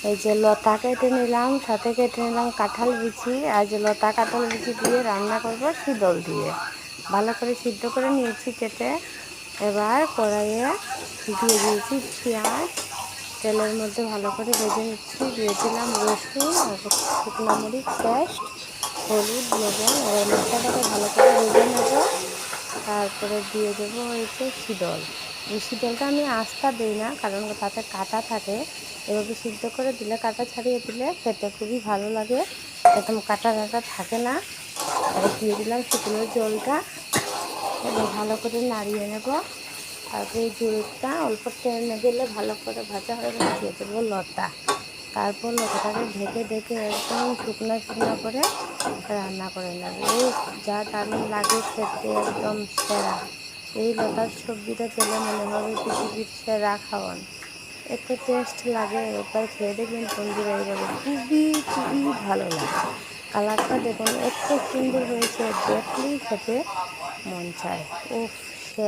এই যে লতা কেটে নিলাম, সাথে কেটে নিলাম কাঁঠাল বিচি। আর যে লতা কাঁঠাল বিচি দিয়ে রান্না করব শীতল দিয়ে। ভালো করে সিদ্ধ করে নিয়েছি কেটে। এবার কড়াইয়ে দিয়ে দিয়েছি পেঁয়াজ, তেলের মধ্যে ভালো করে ভেজে নিচ্ছি। দিয়ে দিলাম রসুন আর শুকনো মরিচ পেস্ট, হলুদ, লবণ। এবার মশলাটাকে ভালো করে ভেজে নেব। তারপরে দিয়ে দেবো হচ্ছে শীতল। এই শীতলটা আমি আস্তা দিই না, কারণ তাতে কাঁটা থাকে। এভাবে সিদ্ধ করে দিলে, কাঁটা ছাড়িয়ে দিলে খেতে খুবই ভালো লাগে, একদম কাঁটা কাঁটা থাকে না। এবার দিয়ে দিলাম শুকনো জলটা। এবার ভালো করে নাড়িয়ে নেব। তারপরে এই জলটা অল্প টেনে গেলে ভালো করে ভাজা হয়ে গেলে দিয়ে দেবো লতা। তারপর লতাটাকে ঢেকে ঢেকে একদম শুকনো শুকনো করে রান্না করে নেব। ও যা দারুণ লাগে খেতে, একদম সেরা। এই লতার সবজিটা পেলে মনে হবে পৃথিবীর সেরা খাওয়ান, এত টেস্ট লাগে। একবার খেয়ে দেখবেন বন্ধুরা, এইভাবে খুবই খুবই ভালো লাগে। কালারটা দেখুন এত সুন্দর হয়েছে, দেখলেই খেতে মন চায়। উফ,